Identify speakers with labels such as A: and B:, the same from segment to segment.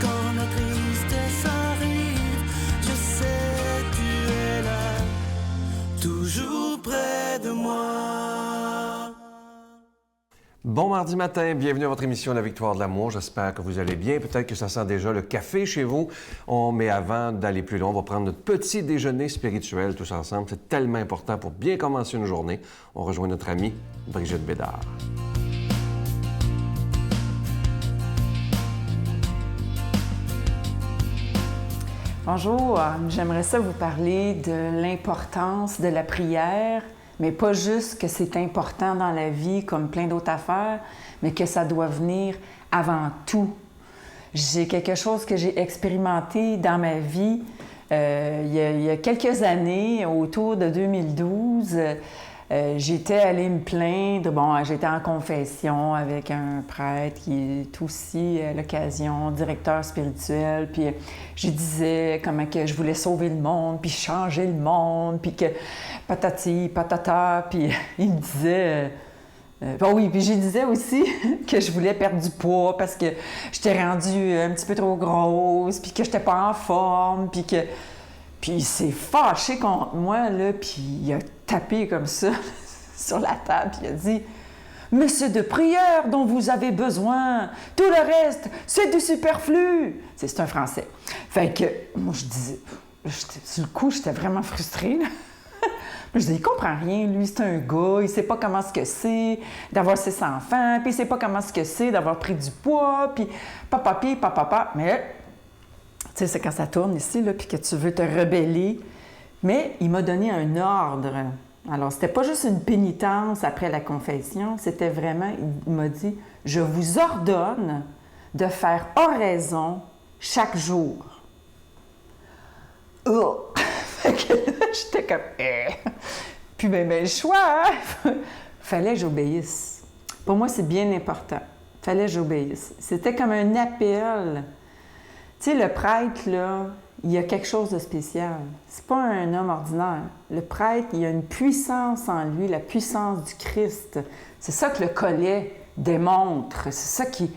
A: quand la tristesse arrive, je sais tu es là, toujours près de moi.
B: Bon mardi matin, bienvenue à votre émission La Victoire de l'amour. J'espère que vous allez bien. Peut-être que ça sent déjà le café chez vous. Mais avant d'aller plus loin, on va prendre notre petit déjeuner spirituel tous ensemble. C'est tellement important pour bien commencer une journée. On rejoint notre amie Brigitte Bédard.
C: Bonjour, j'aimerais ça vous parler de l'importance de la prière, mais pas juste que c'est important dans la vie comme plein d'autres affaires, mais que ça doit venir avant tout. J'ai quelque chose que j'ai expérimenté dans ma vie il y a quelques années, autour de 2012. J'étais allée me plaindre. Bon, j'étais en confession avec un prêtre qui est aussi, à l'occasion, directeur spirituel. Puis je disais comment que je voulais sauver le monde, puis changer le monde, puis que patati, patata. Puis il me disait... bon oui, puis je disais aussi que je voulais perdre du poids parce que j'étais rendue un petit peu trop grosse, puis que j'étais pas en forme, puis que... Puis il s'est fâché contre moi, là, puis il a tapé comme ça sur la table, puis il a dit « Mais c'est de prière dont vous avez besoin, tout le reste, c'est du superflu! » C'est un français. Fait que, moi, je disais, sur le coup, j'étais vraiment frustrée, là. Je disais, il comprend rien, lui, c'est un gars, il sait pas comment ce que c'est d'avoir 6 enfants, puis il sait pas comment ce que c'est d'avoir pris du poids, puis papa, mais... Tu sais, c'est quand ça tourne ici, là, puis que tu veux te rebeller. Mais il m'a donné un ordre. Alors, c'était pas juste une pénitence après la confession, c'était vraiment, il m'a dit, « Je vous ordonne de faire oraison chaque jour. » Oh! Fait que là, j'étais comme, Puis ben le choix, hein? Fallait que j'obéisse. Pour moi, c'est bien important. Fallait que j'obéisse. C'était comme un appel. Tu sais, le prêtre, là, il y a quelque chose de spécial. C'est pas un homme ordinaire. Le prêtre, il y a une puissance en lui, la puissance du Christ. C'est ça que le collet démontre. C'est ça qui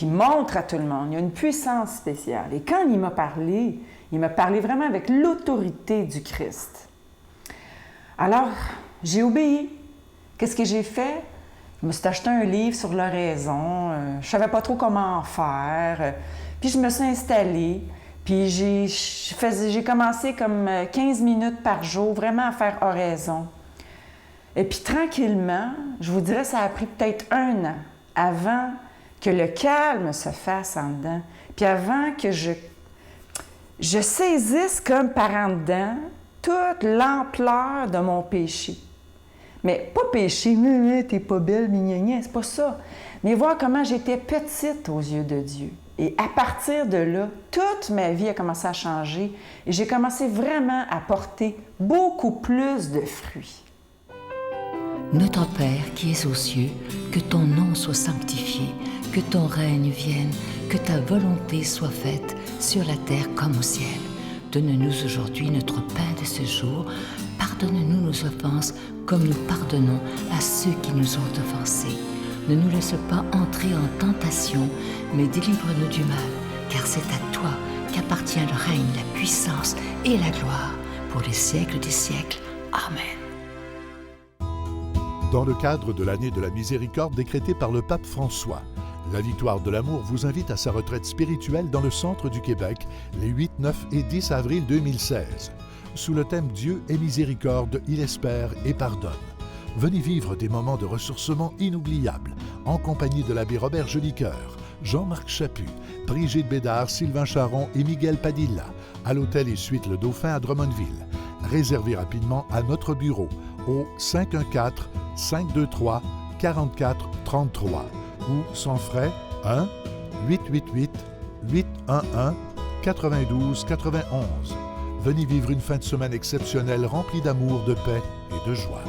C: montre à tout le monde. Il y a une puissance spéciale. Et quand il m'a parlé vraiment avec l'autorité du Christ. Alors, j'ai obéi. Qu'est-ce que j'ai fait? Je me suis acheté un livre sur l'oraison. Je savais pas trop comment en faire. Puis je me suis installée, puis j'ai commencé comme 15 minutes par jour, vraiment à faire oraison. Et puis tranquillement, je vous dirais, ça a pris peut-être 1 an avant que le calme se fasse en dedans, puis avant que je saisisse comme par en dedans toute l'ampleur de mon péché. Mais pas péché, t'es pas belle, gna, c'est pas ça. Mais voir comment j'étais petite aux yeux de Dieu. Et à partir de là, toute ma vie a commencé à changer et j'ai commencé vraiment à porter beaucoup plus de fruits.
D: Notre Père qui es aux cieux, que ton nom soit sanctifié, que ton règne vienne, que ta volonté soit faite sur la terre comme au ciel. Donne-nous aujourd'hui notre pain de ce jour. Pardonne-nous nos offenses comme nous pardonnons à ceux qui nous ont offensés. Ne nous laisse pas entrer en tentation, mais délivre-nous du mal, car c'est à toi qu'appartient le règne, la puissance et la gloire pour les siècles des siècles. Amen.
E: Dans le cadre de l'année de la miséricorde décrétée par le pape François, La Victoire de l'amour vous invite à sa retraite spirituelle dans le centre du Québec les 8, 9 et 10 avril 2016. Sous le thème « Dieu est miséricorde, il espère et pardonne ». Venez vivre des moments de ressourcement inoubliables en compagnie de l'abbé Robert Jolicoeur, Jean-Marc Chaput, Brigitte Bédard, Sylvain Charon et Miguel Padilla à l'hôtel et suite Le Dauphin à Drummondville. Réservez rapidement à notre bureau au 514-523-4433 ou sans frais 1-888-811-9291. Venez vivre une fin de semaine exceptionnelle remplie d'amour, de paix et de joie.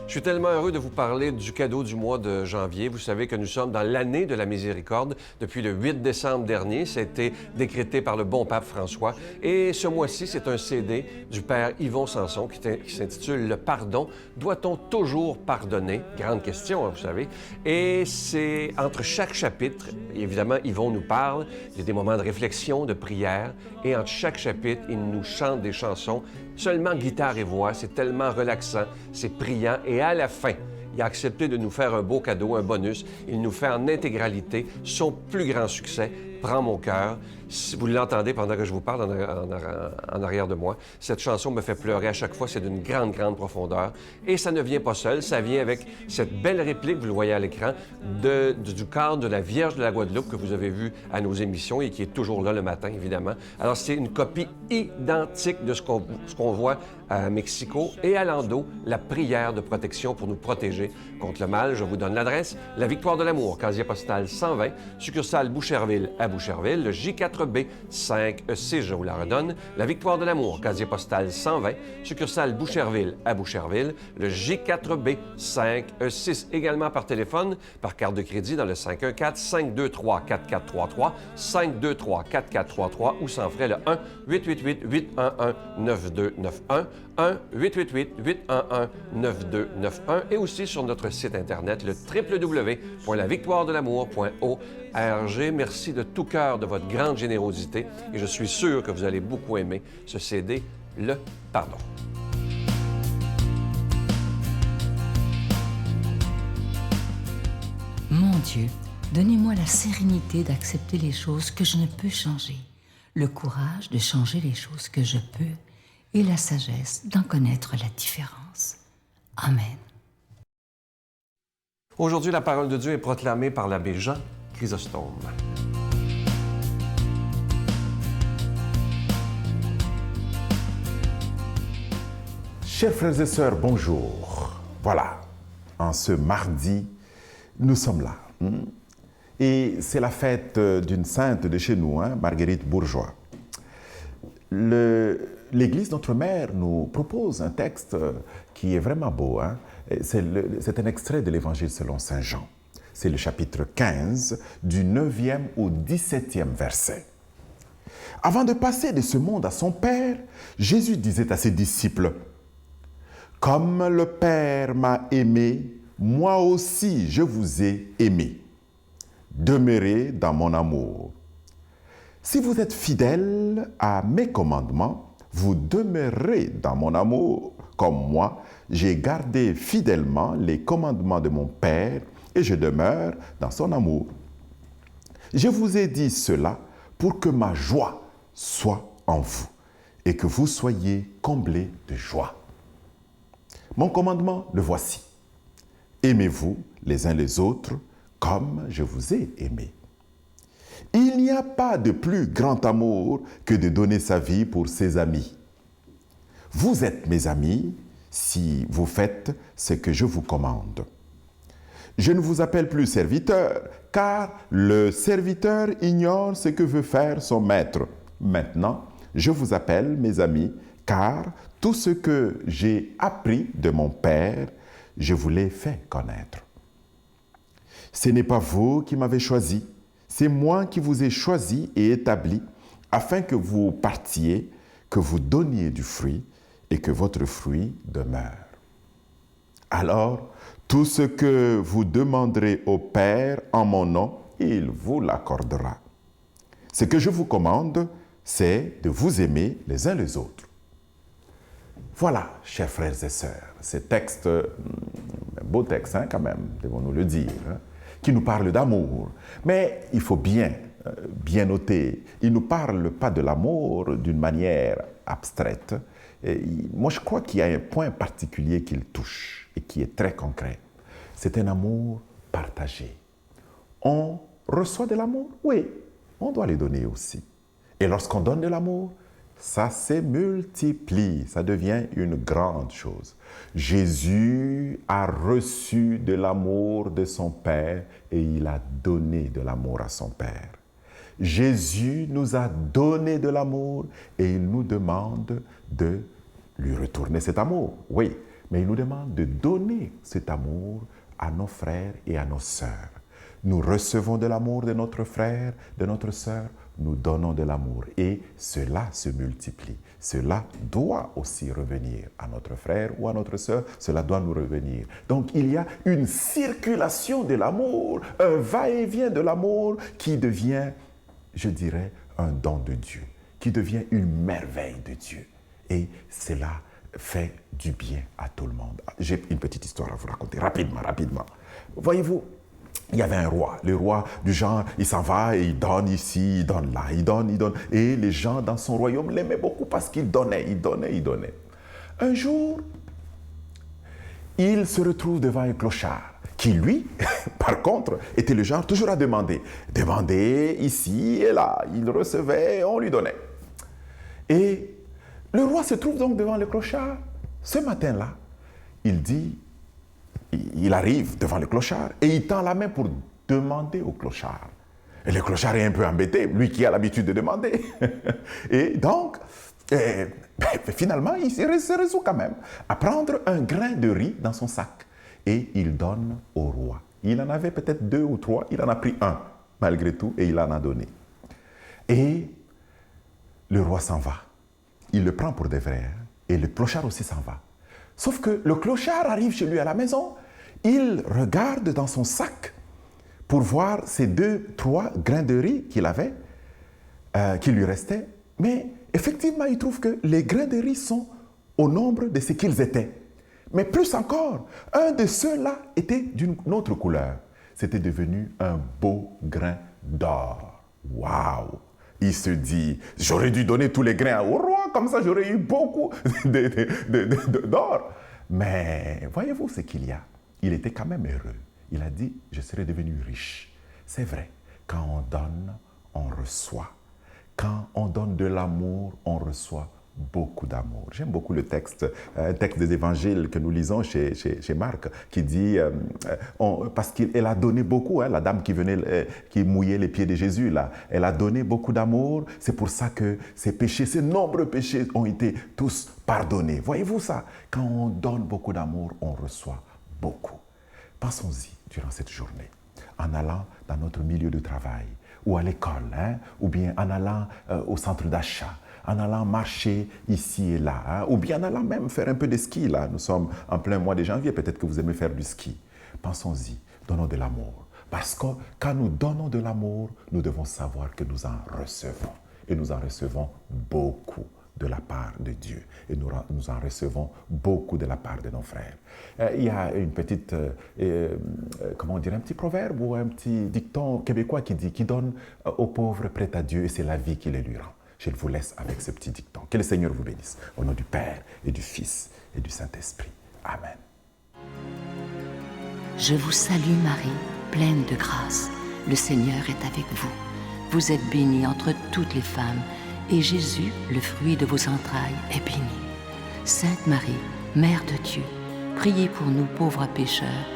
B: Je suis tellement heureux de vous parler du cadeau du mois de janvier. Vous savez que nous sommes dans l'année de la miséricorde depuis le 8 décembre dernier. Ça a été décrété par le bon pape François. Et ce mois-ci, c'est un CD du père Yvon Sanson qui s'intitule « Le pardon. Doit-on toujours pardonner? » Grande question, hein, vous savez. Et c'est entre chaque chapitre, évidemment, Yvon nous parle. Il y a des moments de réflexion, de prière. Et entre chaque chapitre, il nous chante des chansons seulement guitare et voix. C'est tellement relaxant, c'est priant. Et à la fin, il a accepté de nous faire un beau cadeau, un bonus. Il nous fait en intégralité son plus grand succès, « Prends mon cœur ». Si vous l'entendez pendant que je vous parle en arrière de moi, cette chanson me fait pleurer à chaque fois. C'est d'une grande, grande profondeur. Et ça ne vient pas seul, ça vient avec cette belle réplique, vous le voyez à l'écran, du cadre de la Vierge de la Guadeloupe que vous avez vu à nos émissions et qui est toujours là le matin, évidemment. Alors, c'est une copie identique de ce qu'on voit à Mexico et à Lando, la prière de protection pour nous protéger contre le mal. Je vous donne l'adresse, la Victoire de l'Amour, casier postal 120, succursale Boucherville à Boucherville, le J4B 5E6, je vous la redonne, la Victoire de l'Amour, casier postal 120, succursale Boucherville à Boucherville, le J4B 5E6, également par téléphone, par carte de crédit dans le 514-523-4433, 523-4433 ou sans frais le 1-888-811-9291, 1-888-811-9291 et aussi sur notre site Internet, le www.lavictoiredelamour.org. Merci de tout cœur de votre grande générosité et je suis sûr que vous allez beaucoup aimer ce CD, Le Pardon.
D: Mon Dieu, donnez-moi la sérénité d'accepter les choses que je ne peux changer, le courage de changer les choses que je peux et la sagesse d'en connaître la différence. Amen.
B: Aujourd'hui, la parole de Dieu est proclamée par l'abbé Jean Chrysostome.
F: Chers frères et sœurs, bonjour. Voilà, en ce mardi, nous sommes là. Et c'est la fête d'une sainte de chez nous, Marguerite Bourgeois. L'Église, notre mère, nous propose un texte qui est vraiment beau. C'est un extrait de l'Évangile selon saint Jean. C'est le chapitre 15, du 9e au 17e verset. Avant de passer de ce monde à son Père, Jésus disait à ses disciples, « Comme le Père m'a aimé, moi aussi je vous ai aimé. Demeurez dans mon amour. Si vous êtes fidèles à mes commandements, vous demeurerez dans mon amour, comme moi, j'ai gardé fidèlement les commandements de mon Père et je demeure dans son amour. Je vous ai dit cela pour que ma joie soit en vous et que vous soyez comblés de joie. Mon commandement, le voici. Aimez-vous les uns les autres comme je vous ai aimé. Il n'y a pas de plus grand amour que de donner sa vie pour ses amis. Vous êtes mes amis si vous faites ce que je vous commande. Je ne vous appelle plus serviteur, car le serviteur ignore ce que veut faire son maître. Maintenant, je vous appelle mes amis, car tout ce que j'ai appris de mon Père, je vous l'ai fait connaître. Ce n'est pas vous qui m'avez choisi, c'est moi qui vous ai choisi et établi, afin que vous partiez, que vous donniez du fruit et que votre fruit demeure. Alors, tout ce que vous demanderez au Père en mon nom, il vous l'accordera. Ce que je vous commande, c'est de vous aimer les uns les autres. Voilà, chers frères et sœurs, ce texte, un beau texte quand même, devons-nous le dire, qui nous parle d'amour. Mais il faut bien noter, il ne nous parle pas de l'amour d'une manière abstraite. Et moi, je crois qu'il y a un point particulier qu'il touche et qui est très concret. C'est un amour partagé. On reçoit de l'amour? Oui, on doit les donner aussi. Et lorsqu'on donne de l'amour, ça se multiplie, ça devient une grande chose. Jésus a reçu de l'amour de son Père et il a donné de l'amour à son Père. Jésus nous a donné de l'amour et il nous demande de lui retourner cet amour. Oui, mais il nous demande de donner cet amour à nos frères et à nos sœurs. Nous recevons de l'amour de notre frère, de notre sœur, nous donnons de l'amour et cela se multiplie. Cela doit aussi revenir à notre frère ou à notre sœur, cela doit nous revenir. Donc il y a une circulation de l'amour, un va-et-vient de l'amour qui devient, je dirais, un don de Dieu, qui devient une merveille de Dieu. Et cela fait du bien à tout le monde. J'ai une petite histoire à vous raconter, rapidement. Voyez-vous, il y avait un roi. Le roi du genre, il s'en va et il donne ici, il donne là, il donne. Et les gens dans son royaume l'aimaient beaucoup parce qu'il donnait. Un jour, il se retrouve devant un clochard qui, lui, par contre, était le genre toujours à demander. Demander ici et là. Il recevait, on lui donnait. Et le roi se trouve donc devant le clochard. Ce matin-là, il arrive devant le clochard et il tend la main pour demander au clochard. Et le clochard est un peu embêté, lui qui a l'habitude de demander. Et donc, finalement, il se résout quand même à prendre un grain de riz dans son sac. Et il donne au roi. Il en avait peut-être 2 ou 3, il en a pris un, malgré tout, et il en a donné. Et le roi s'en va. Il le prend pour des vrais, hein, et le clochard aussi s'en va. Sauf que le clochard arrive chez lui à la maison, il regarde dans son sac pour voir ces 2, 3 grains de riz qu'il avait, qui lui restaient, mais effectivement, il trouve que les grains de riz sont au nombre de ce qu'ils étaient. Mais plus encore, un de ceux-là était d'une autre couleur. C'était devenu un beau grain d'or. Waouh! Il se dit, j'aurais dû donner tous les grains au roi, comme ça j'aurais eu beaucoup d'or. Mais voyez-vous ce qu'il y a? Il était quand même heureux. Il a dit, je serai devenu riche. C'est vrai, quand on donne, on reçoit. Quand on donne de l'amour, on reçoit beaucoup d'amour. J'aime beaucoup le texte, un texte des évangiles que nous lisons chez Marc, qui dit, parce qu'elle a donné beaucoup, hein, la dame qui mouillait les pieds de Jésus, là, elle a donné beaucoup d'amour, c'est pour ça que ses péchés, ses nombreux péchés ont été tous pardonnés. Voyez-vous ça? Quand on donne beaucoup d'amour, on reçoit beaucoup. Pensons-y durant cette journée, en allant dans notre milieu de travail, ou à l'école, hein, ou bien en allant au centre d'achat, en allant marcher ici et là, hein, ou bien en allant même faire un peu de ski. Là. Nous sommes en plein mois de janvier, peut-être que vous aimez faire du ski. Pensons-y, donnons de l'amour. Parce que quand nous donnons de l'amour, nous devons savoir que nous en recevons. Et nous en recevons beaucoup de la part de Dieu. Et nous en recevons beaucoup de la part de nos frères. Il y a une petite, comment dire, un petit proverbe ou un petit dicton québécois qui dit « Qui donne aux pauvres prête à Dieu et c'est la vie qui les lui rend ». Je vous laisse avec ce petit dicton. Que le Seigneur vous bénisse. Au nom du Père et du Fils et du Saint-Esprit. Amen.
D: Je vous salue Marie, pleine de grâce. Le Seigneur est avec vous. Vous êtes bénie entre toutes les femmes, et Jésus, le fruit de vos entrailles, est béni. Sainte Marie, Mère de Dieu, priez pour nous pauvres pécheurs,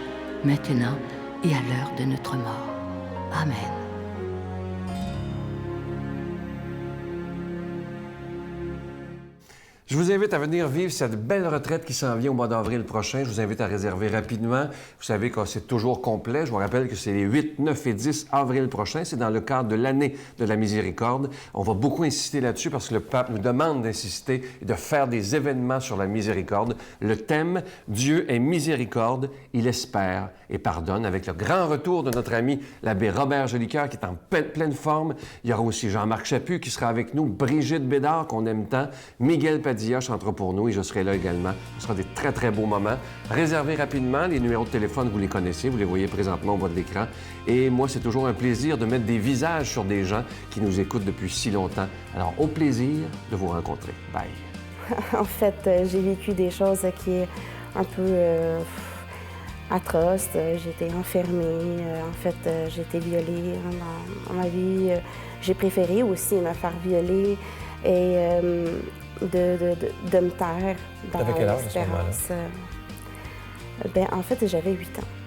D: maintenant et à l'heure de notre mort. Amen.
B: Je vous invite à venir vivre cette belle retraite qui s'en vient au mois d'avril prochain. Je vous invite à réserver rapidement. Vous savez que c'est toujours complet. Je vous rappelle que c'est les 8, 9 et 10 avril prochain. C'est dans le cadre de l'année de la miséricorde. On va beaucoup insister là-dessus parce que le pape nous demande d'insister et de faire des événements sur la miséricorde. Le thème « Dieu est miséricorde, il espère et pardonne » avec le grand retour de notre ami l'abbé Robert Jolicoeur qui est en pleine forme. Il y aura aussi Jean-Marc Chaput qui sera avec nous, Brigitte Bédard qu'on aime tant, Miguel Padilla chantera pour nous et je serai là également. Ce sera des très, très beaux moments. Réservez rapidement. Les numéros de téléphone, vous les connaissez. Vous les voyez présentement au bas de l'écran. Et moi, c'est toujours un plaisir de mettre des visages sur des gens qui nous écoutent depuis si longtemps. Alors, au plaisir de vous rencontrer. Bye.
G: En fait, j'ai vécu des choses qui est un peu atroces. J'ai été enfermée. En fait, j'ai été violée dans ma vie. J'ai préféré aussi me faire violer et de me taire dans l'espérance. En fait, j'avais 8 ans.